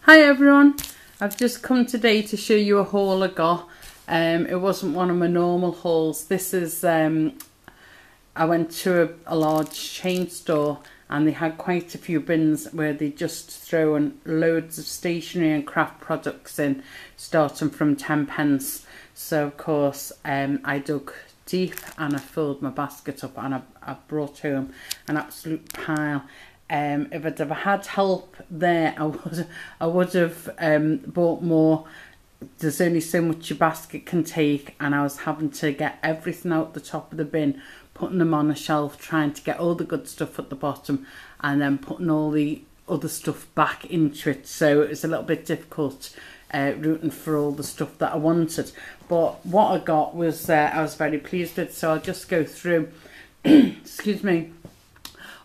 Hi everyone, I've just come today to show you a haul I got. It wasn't one of my normal hauls. This is, I went to a large chain store and they had quite a few bins where they just thrown loads of stationery and craft products in, starting from 10p. So of course I dug deep and I filled my basket up and I brought home an absolute pile. If I'd ever had help there, I would have bought more. There's only so much your basket can take, and I was having to get everything out the top of the bin, putting them on a shelf, trying to get all the good stuff at the bottom, and then putting all the other stuff back into it. So it was a little bit difficult rooting for all the stuff that I wanted. But what I got was I was very pleased with. So I'll just go through. Excuse me.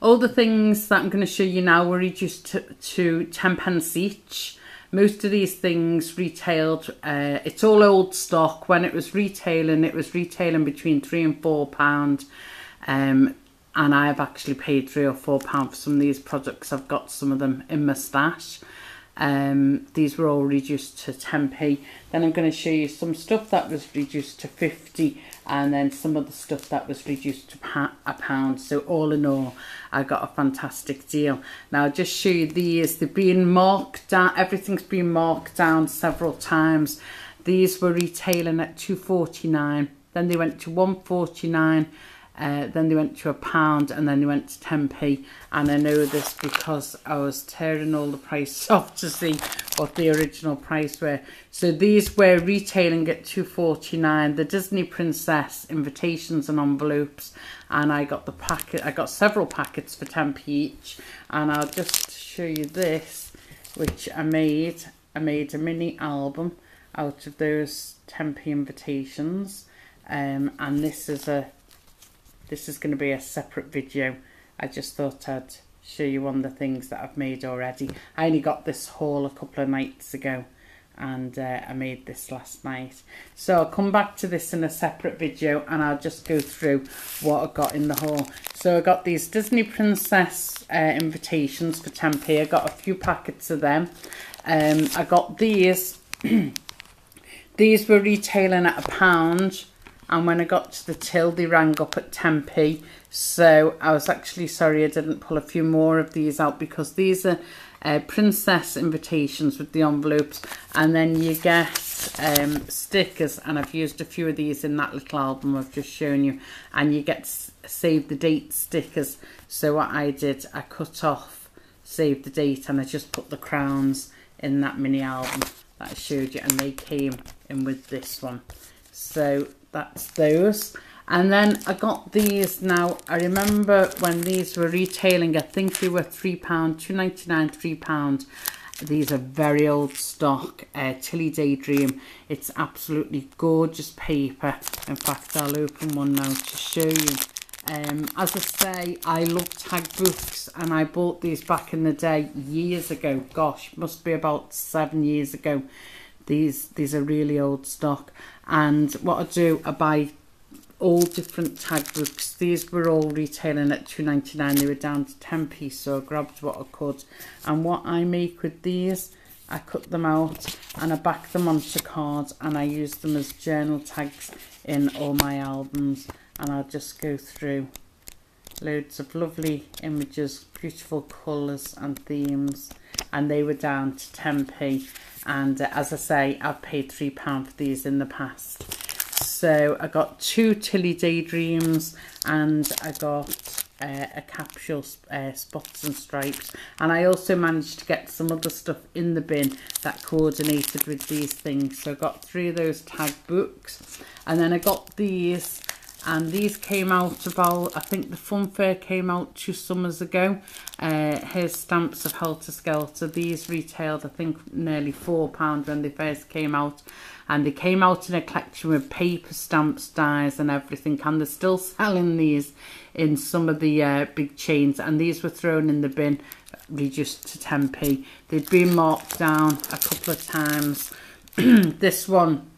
All the things that I'm going to show you now were reduced to 10p each. Most of these things retailed, it's all old stock. When it was retailing between £3 and £4. And I've actually paid £3 or £4 for some of these products. I've got some of them in my stash. These were all reduced to 10p. Then I'm going to show you some stuff that was reduced to 50, and then some of the stuff that was reduced to £1. So all in all, I got a fantastic deal. Now I'll just show you these. They're being marked down. Everything's been marked down several times. These were retailing at £2.49. Then they went to £1.49. Then they went to £1, and then they went to 10p. And I know this because I was tearing all the prices off to see what the original price were. So these were retailing at £2.49. The Disney Princess invitations and envelopes, and I got the packet. I got several packets for 10p each. And I'll just show you this, which I made. I made a mini album out of those 10p invitations, and this is going to be a separate video. I just thought I'd show you one of the things that I've made already. I only got this haul a couple of nights ago, and I made this last night. So I'll come back to this in a separate video, and I'll just go through what I got in the haul. So I got these Disney Princess invitations for 10p. I got a few packets of them. I got these. These were retailing at £1. And when I got to the till, they rang up at 10p. So I was actually sorry I didn't pull a few more of these out, because these are princess invitations with the envelopes. And then you get stickers, and I've used a few of these in that little album I've just shown you. And you get save the date stickers. So what I did, I cut off save the date, and I just put the crowns in that mini album that I showed you. And they came in with this one. So that's those. And then I got these. Now I remember when these were retailing, I think they were £3, £2.99, £3. These are very old stock. Tilly Daydream. It's absolutely gorgeous paper. In fact, I'll open one now to show you. As I say, I love tag books, and I bought these back in the day years ago. Gosh, must be about 7 years ago. These are really old stock. And what I do, I buy all different tag books. These were all retailing at £2.99. They were down to 10p, so I grabbed what I could. And what I make with these, I cut them out and I back them onto cards, and I use them as journal tags in all my albums. And I'll just go through loads of lovely images, beautiful colours and themes. And they were down to 10p. And as I say, I've paid £3 for these in the past. So I got 2 Tilly Daydreams, and I got a capsule Spots and Stripes. And I also managed to get some other stuff in the bin that coordinated with these things. So I got 3 of those tag books. And then I got these. And these came out about, I think the Fun Fair came out 2 summers ago. Here's Stamps of Helter Skelter. These retailed, I think, nearly £4 when they first came out. And they came out in a collection with paper stamps, dies and everything. And they're still selling these in some of the big chains. And these were thrown in the bin, reduced to 10p. They'd been marked down a couple of times. This one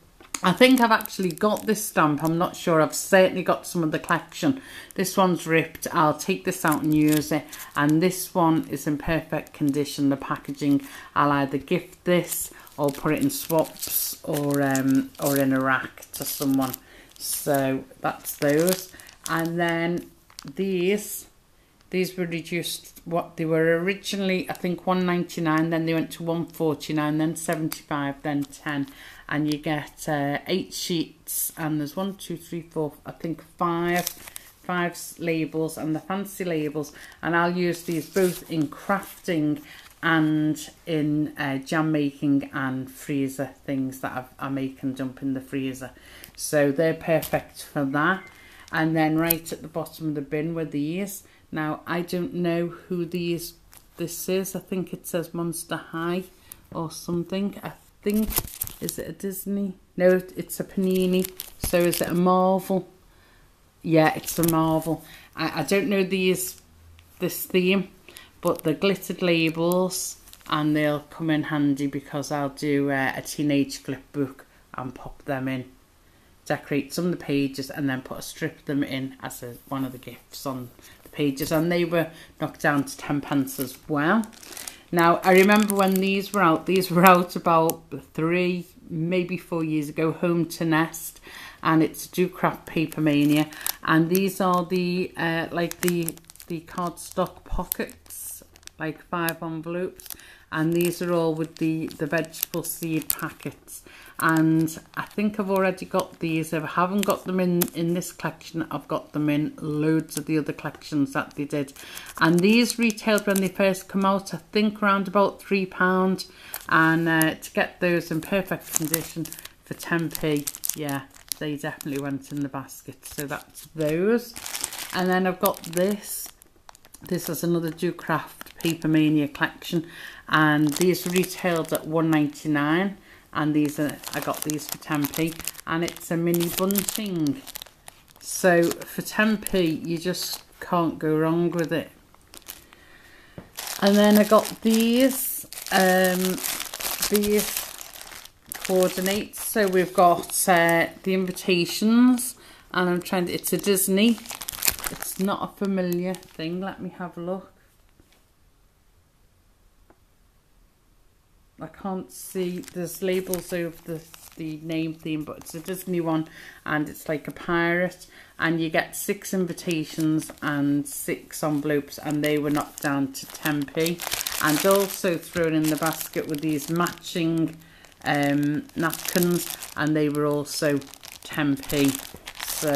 I think I've actually got this stamp. I'm not sure. I've certainly got some of the collection. This one's ripped. I'll take this out and use it. And this one is in perfect condition. The packaging, I'll either gift this or put it in swaps or in a rack to someone. So that's those. And then these were reduced. What they were originally, I think, $1.99. Then they went to $1.49. Then $75. Then $10. And you get 8 sheets, and there's 1, 2, 3, 4, I think five labels, and the fancy labels. And I'll use these both in crafting and in jam making and freezer things that I make and dump in the freezer. So they're perfect for that. And then right at the bottom of the bin were these. Now I don't know who this is. I think it says Monster High or something. I think, is it a Disney? No, it's a Panini. So is it a Marvel? Yeah, it's a Marvel. I don't know this theme, but the glittered labels, and they'll come in handy because I'll do a teenage flip book and pop them in, decorate some of the pages, and then put a strip of them in as one of the gifts on the pages. And they were knocked down to 10p as well. Now, I remember when these were out about 3, maybe 4 years ago, Home to Nest, and it's Do Craft Paper Mania. And these are the, like the cardstock pockets, like 5 envelopes. And these are all with the vegetable seed packets. And I think I've already got these. If I haven't got them in this collection, I've got them in loads of the other collections that they did. And these retailed when they first come out, I think around about £3. And to get those in perfect condition for 10p, yeah, they definitely went in the basket. So that's those. And then I've got this. This is another Do Craft Paper Mania collection. And these retailed at $1.99. And I got these for 10p, and it's a mini bunting. So for 10p, you just can't go wrong with it. And then I got these coordinates. So we've got the invitations, and I'm trying to, it's a Disney. It's not a familiar thing. Let me have a look. I can't see, there's labels over the name theme, but it's a Disney one, and it's like a pirate, and you get 6 invitations and 6 envelopes, and they were knocked down to 10p. And also thrown in the basket with these matching napkins, and they were also 10p. So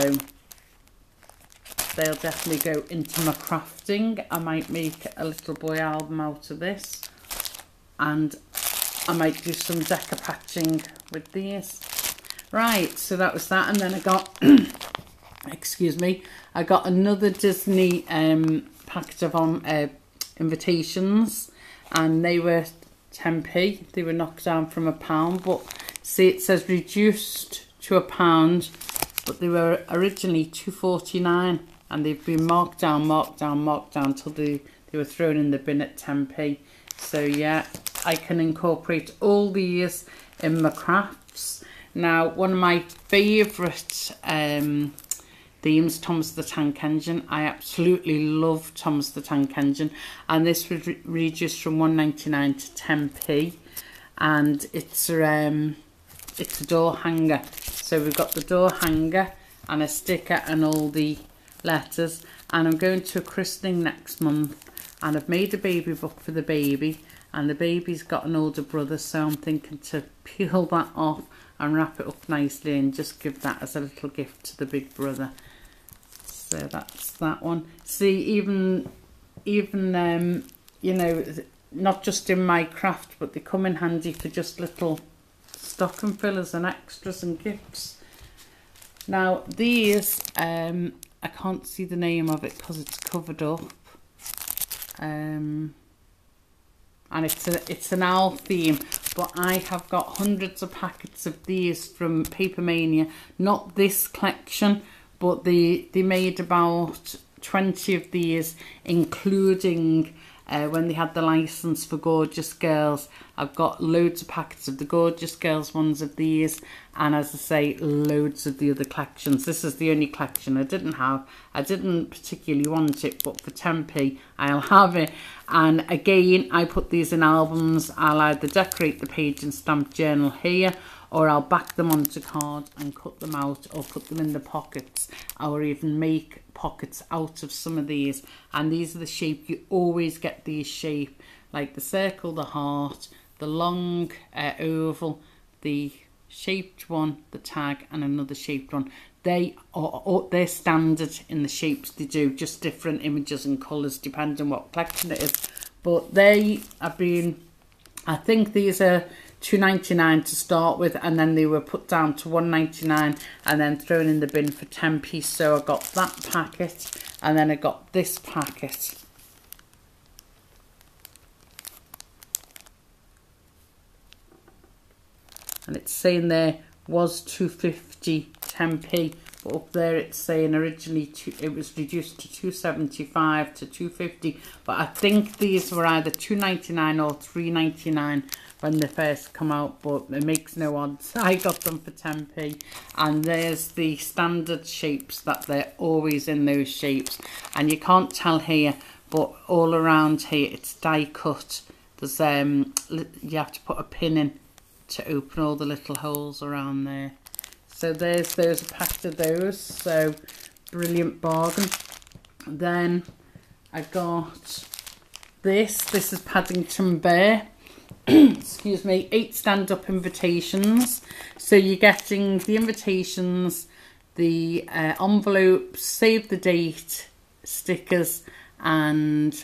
they'll definitely go into my crafting. I might make a little boy album out of this, and I might do some deco patching with these. Right, so that was that. And then I got, excuse me, I got another Disney packet of invitations, and they were 10p. They were knocked down from £1, but see, it says reduced to £1, but they were originally $2.49, and they've been marked down till they were thrown in the bin at 10p. So yeah, I can incorporate all these in my crafts. Now, one of my favourite themes, Thomas the Tank Engine. I absolutely love Thomas the Tank Engine, and this was reduced from $1.99 to 10p, and it's a door hanger. So we've got the door hanger and a sticker and all the letters, and I'm going to a christening next month, and I've made a baby book for the baby, and the baby's got an older brother, so I'm thinking to peel that off and wrap it up nicely and just give that as a little gift to the big brother. So that's that one. See, even you know, not just in my craft, but they come in handy for just little stocking fillers and extras and gifts. Now these, I can't see the name of it because it's covered up. And it's an owl theme, but I have got hundreds of packets of these from Paper Mania. Not this collection, but they made about 20 of these, including when they had the license for Gorgeous Girls. I've got loads of packets of the Gorgeous Girls ones of these, and as I say, loads of the other collections. This is the only collection I didn't have. I didn't particularly want it, but for 10p I'll have it. And again, I put these in albums. I'll either decorate the page and stamp journal here, or I'll back them onto card and cut them out, or put them in the pockets, or even make pockets out of some of these. And these are the shape, you always get these shape, like the circle, the heart, the long oval, the shaped one, the tag, and another shaped one. They're standard in the shapes they do, just different images and colours depending on what collection it is. But they have been, I think these are £2.99 to start with, and then they were put down to £1.99 and then thrown in the bin for 10p. So I got that packet, and then I got this packet. And it's saying there was £2.50 10p, but up there it's saying originally it was reduced to £2.75 to £2.50, but I think these were either £2.99 or £3.99 when they first come out, but it makes no odds. I got them for 10p, and there's the standard shapes that they're always in, those shapes, and you can't tell here, but all around here it's die cut. There's you have to put a pin in to open all the little holes around there. So there's a pack of those, so brilliant bargain. Then I got this is Paddington Bear. Excuse me, 8 stand-up invitations. So you're getting the invitations, the envelopes, save the date stickers, and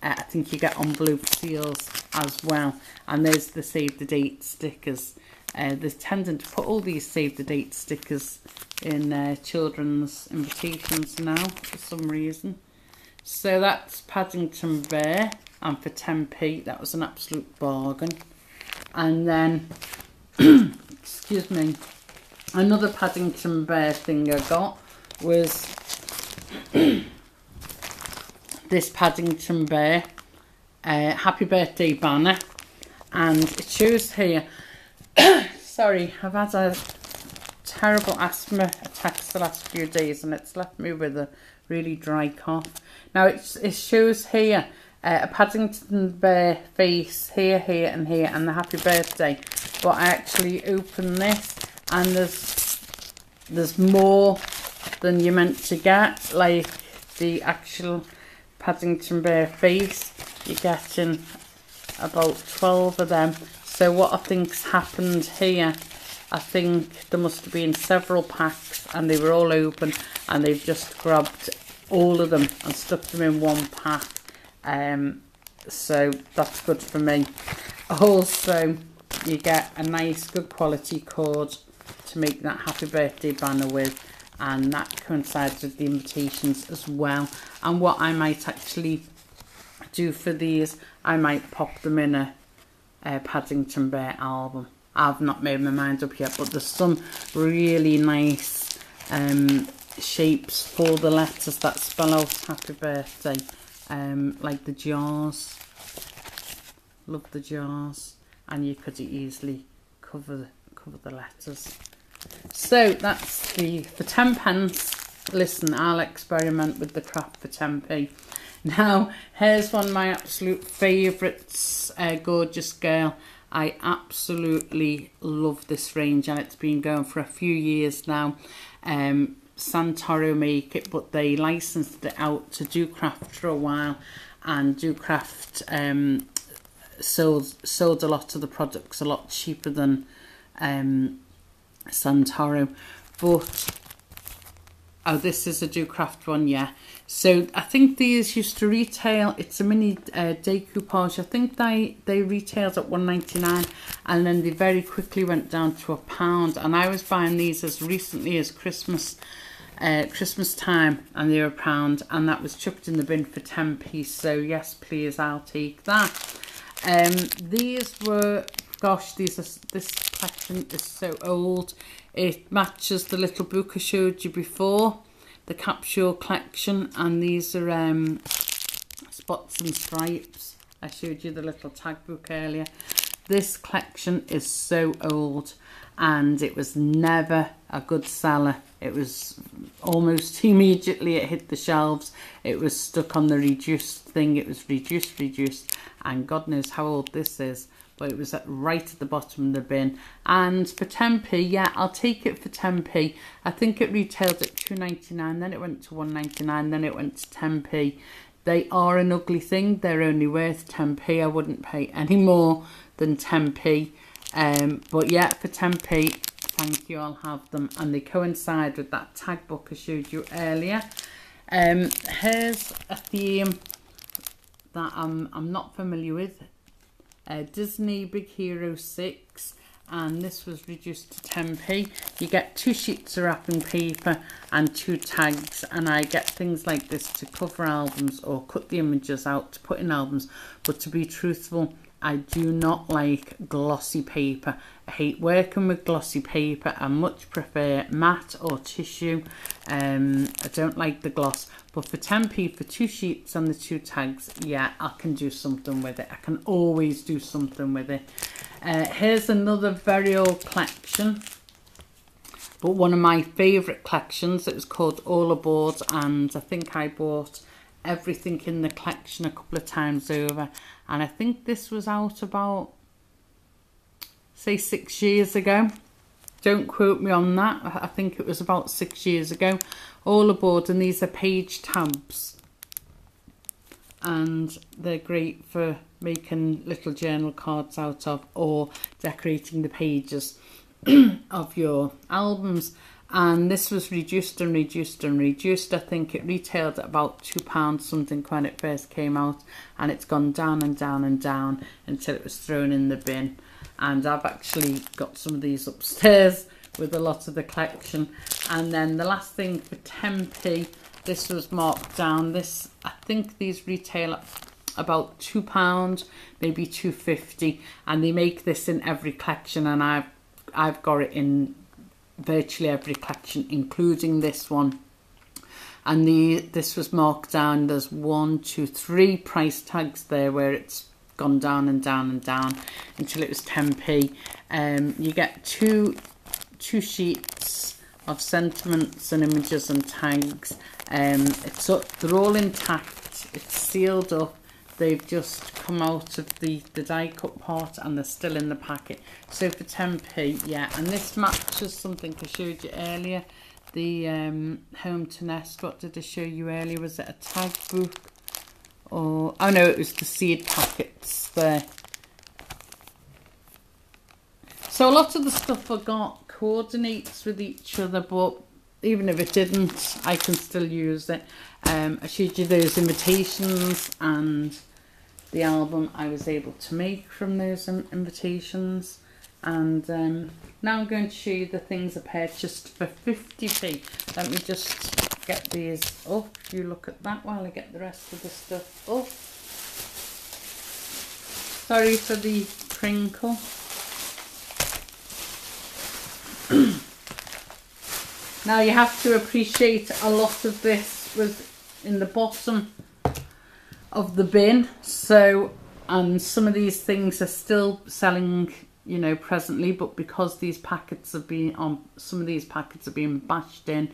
I think you get envelope seals as well. And there's the save the date stickers. They're tending to put all these save the date stickers in children's invitations now for some reason. So that's Paddington Bear, and for 10p that was an absolute bargain. And then excuse me, another Paddington Bear thing I got was this Paddington Bear happy birthday banner, and it shows here sorry, I've had a terrible asthma attacks the last few days, and it's left me with a really dry cough. Now it shows here a Paddington Bear face here, here and here, and the happy birthday. But I actually opened this, and there's more than you're meant to get, like the actual Paddington Bear face. You're getting about 12 of them. So what I think's happened here, I think there must have been several packs and they were all open, and they've just grabbed all of them and stuck them in one pack. So that's good for me. Also, you get a nice good quality cord to make that happy birthday banner with, and that coincides with the invitations as well. And what I might actually do for these, I might pop them in a Paddington Bear album. I've not made my mind up yet, but there's some really nice shapes for the letters that spell out happy birthday, like the jars. Love the jars, and you could easily cover the letters. So that's for 10p. Listen, I'll experiment with the craft for 10p. Now, here's one of my absolute favourites, Gorgeous Girl. I absolutely love this range, and it's been going for a few years now. Santoro make it, but they licensed it out to DoCraft for a while, and DoCraft sold a lot of the products a lot cheaper than Santoro. But oh, this is a DoCraft one, yeah. So I think these used to retail, it's a mini decoupage. I think they retailed at £1.99, and then they very quickly went down to £1. And I was buying these as recently as Christmas time, and they were £1, and that was chucked in the bin for 10p. So yes, please, I'll take that. These were, gosh, this collection is so old. It matches the little book I showed you before, the capsule collection, and these are Spots and Stripes. I showed you the little tag book earlier. This collection is so old and it was never a good seller. It was almost immediately it hit the shelves. It was stuck on the reduced thing. It was reduced, and God knows how old this is. But it was right at the bottom of the bin. And for 10p, yeah, I'll take it for 10p. I think it retailed at 2.99, then it went to 1.99, then it went to 10p. They are an ugly thing. They're only worth 10p. I wouldn't pay any more than 10p. But yeah, for 10p, thank you, I'll have them. And they coincide with that tag book I showed you earlier. Here's a theme that I'm not familiar with. Disney Big Hero 6, and this was reduced to 10p. You get 2 sheets of wrapping paper and 2 tags, and I get things like this to cover albums or cut the images out to put in albums. But to be truthful, I do not like glossy paper. I hate working with glossy paper. I much prefer matte or tissue. I don't like the gloss. But for 10p, for 2 sheets and the 2 tags, yeah, I can do something with it. I can always do something with it. Here's another very old collection, but one of my favourite collections. It was called All Aboard, and I think I bought everything in the collection a couple of times over. And I think this was out about, say, 6 years ago. Don't quote me on that. I think it was about 6 years ago. All Aboard, and these are page tabs. And they're great for making little journal cards out of, or decorating the pages of your albums. And this was reduced and reduced and reduced. I think it retailed at about £2 something when it first came out, and it's gone down and down and down until it was thrown in the bin. And I've actually got some of these upstairs with a lot of the collection. And then the last thing for 10p, this was marked down. This, I think these retail at about £2, maybe £2.50, and they make this in every collection, and I've got it in virtually every collection, including this one. And this was marked down. There's 1, 2, 3 price tags there where it's gone down and down and down until it was 10p. You get two sheets of sentiments and images and tags. They're all intact. It's sealed up. They've just come out of the die cut part, and they're still in the packet. So for 10p, yeah. And this matches something I showed you earlier. The Home to Nest. What did I show you earlier? Was it a tag book? Or, oh no, it was the seed packets there. So a lot of the stuff I got coordinates with each other, but even if it didn't, I can still use it. I showed you those invitations and the album I was able to make from those invitations. And now I'm going to show you the things I purchased for 50p. Let me just get these up. You look at that while I get the rest of the stuff up. Sorry for the crinkle. Now you have to appreciate a lot of this was in the bottom of the bin, so, and some of these things are still selling, you know, presently, but because these packets have been on, some of these packets are being bashed in,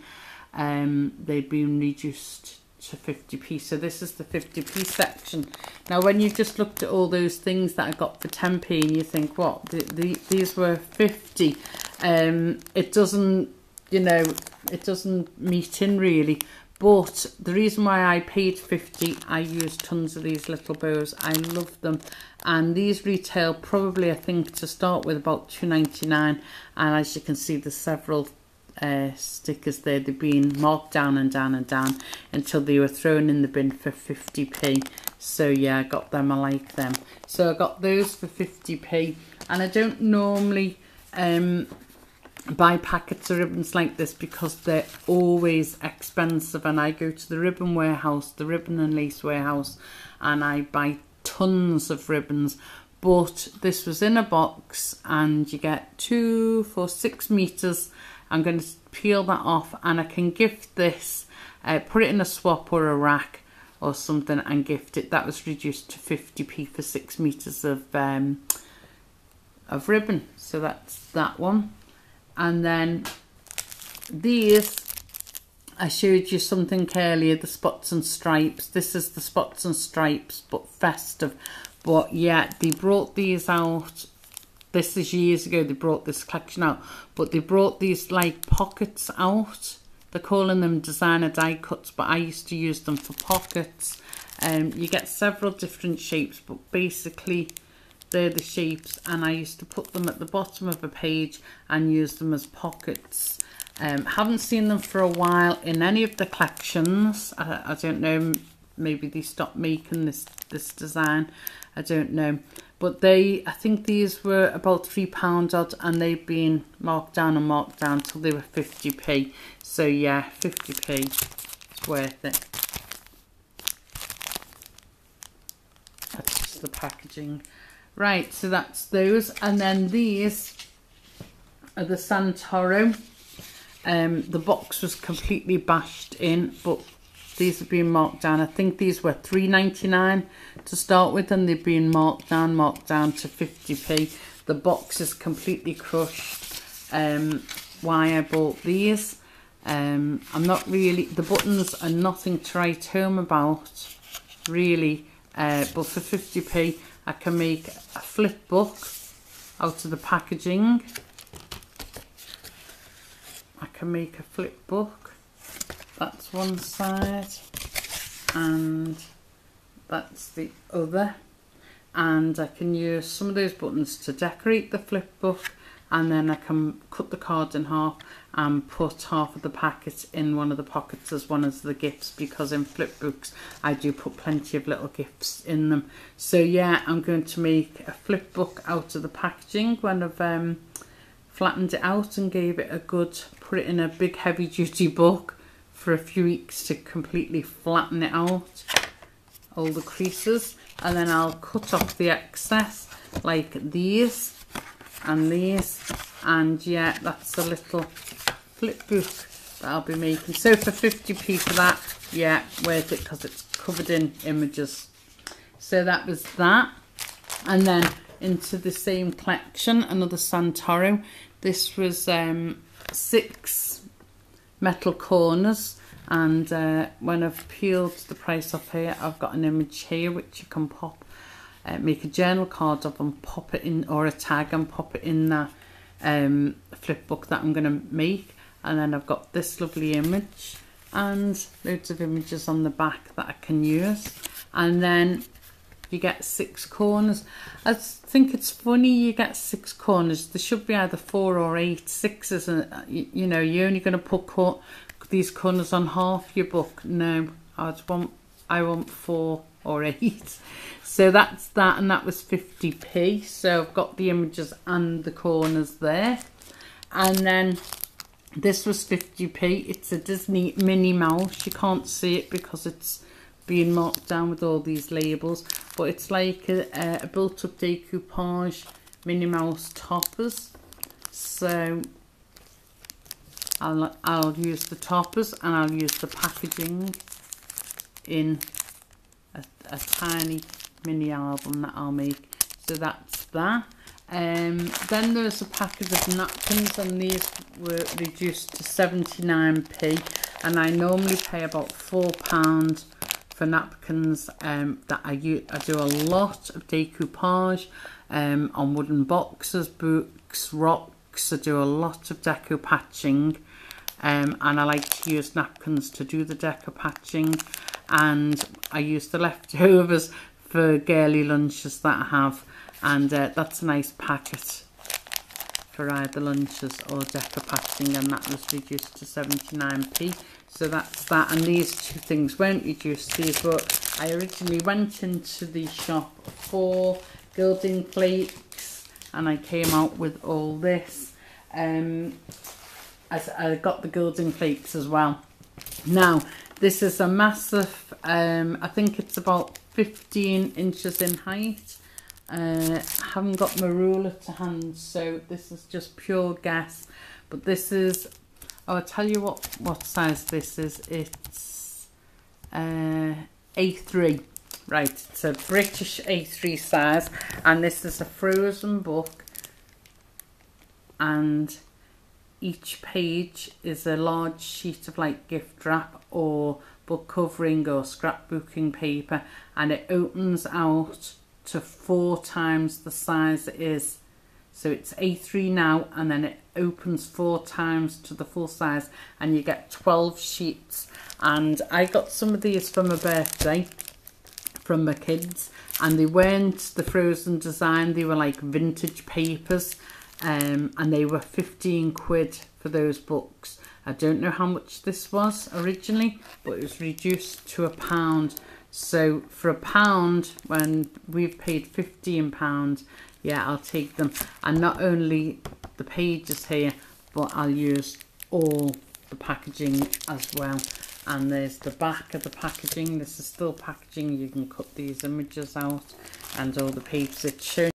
they've been reduced to 50p. So this is the 50p section. Now when you just looked at all those things that I got for 10p and you think, what, these were 50, it doesn't, you know, it doesn't meet in really. But the reason why I paid 50, I use tons of these little bows. I love them. And these retail probably, I think, to start with about £2.99. And as you can see, there's several stickers there. They've been marked down and down and down until they were thrown in the bin for 50p. So yeah, I got them. I like them. So I got those for 50p. And I don't normally buy packets of ribbons like this because they're always expensive, and I go to the ribbon warehouse, the ribbon and lace warehouse, and I buy tons of ribbons. But this was in a box, and you get 2 for 6 meters. I'm going to peel that off, and I can gift this, put it in a swap or a rack, or something and gift it. That was reduced to 50p for 6 meters of ribbon. So that's that one. And then these, I showed you something earlier, the spots and stripes. This is the spots and stripes, but festive. But yeah, they brought these out. This is years ago they brought this collection out, but they brought these like pockets out. They're calling them designer die cuts, but I used to use them for pockets. You get several different shapes, but basically they're the shapes, and I used to put them at the bottom of a page and use them as pockets. Haven't seen them for a while in any of the collections. I don't know, maybe they stopped making this design, I don't know. But I think these were about £3 odd, and they've been marked down and marked down till they were 50p. So yeah, 50p, it's worth it. That's just the packaging. Right, so that's those. And then these are the Santoro. The box was completely bashed in, but these have been marked down. I think these were £3.99 to start with, and they've been marked down to 50p. The box is completely crushed. Why I bought these. I'm not really, the buttons are nothing to write home about, really. But for 50p, I can make a flip book out of the packaging. I can make a flip book. That's one side, and that's the other. And I can use some of those buttons to decorate the flip book, and then I can cut the card in half and put half of the packet in one of the pockets as one of the gifts, because in flip books I do put plenty of little gifts in them. So yeah, I'm going to make a flip book out of the packaging when I've flattened it out and gave it a good, put it in a big heavy duty book for a few weeks to completely flatten it out, all the creases, and then I'll cut off the excess like these and these, and yeah, that's a little flip book that I'll be making. So for 50p for that, yeah, worth it, because it's covered in images. So that was that. And then into the same collection, another Santoro. This was 6 metal corners, and when I've peeled the price off here, I've got an image here which you can pop, make a journal card of and pop it in, or a tag, and pop it in that flip book that I'm going to make. And then I've got this lovely image and loads of images on the back that I can use. And then you get 6 corners. I think it's funny you get 6 corners. There should be either 4 or 8. 6 isn't, you know, you're only going to put these corners on half your book. No, I want 4 or 8. So that's that, and that was 50p. So I've got the images and the corners there. And then this was 50p. It's a Disney Minnie Mouse. You can't see it because it's being marked down with all these labels, but it's like a built-up decoupage Minnie Mouse toppers. So I'll use the toppers, and I'll use the packaging in a tiny mini album that I'll make. So that's that. Then there's a packet of napkins, and these were reduced to 79p, and I normally pay about £4 for napkins. That I do a lot of decoupage on wooden boxes, books, rocks. I do a lot of deco patching, and I like to use napkins to do the deco patching, and I use the leftovers for girly lunches that I have. And that's a nice packet for either lunches or deco patching, and that was reduced to 79p. So that's that, and these two things weren't reduced. These were, I originally went into the shop for gilding flakes, and I came out with all this. As I got the gilding flakes as well. Now, this is a massive, I think it's about 15 inches in height. I haven't got my ruler to hand, so this is just pure guess. But this is, oh, I'll tell you what size this is. It's A3. Right, it's a British A3 size, and this is a Frozen book, and each page is a large sheet of like gift wrap or book covering or scrapbooking paper, and it opens out to 4 times the size it is. So it's A3 now, and then it opens 4 times to the full size, and you get 12 sheets. And I got some of these for my birthday from my kids, and they weren't the Frozen design, they were like vintage papers, and they were 15 quid for those books. I don't know how much this was originally, but it was reduced to £1. So for £1, when we've paid £15, yeah, I'll take them. And not only the pages here, but I'll use all the packaging as well. And there's the back of the packaging. This is still packaging. You can cut these images out, and all the papers. It's shown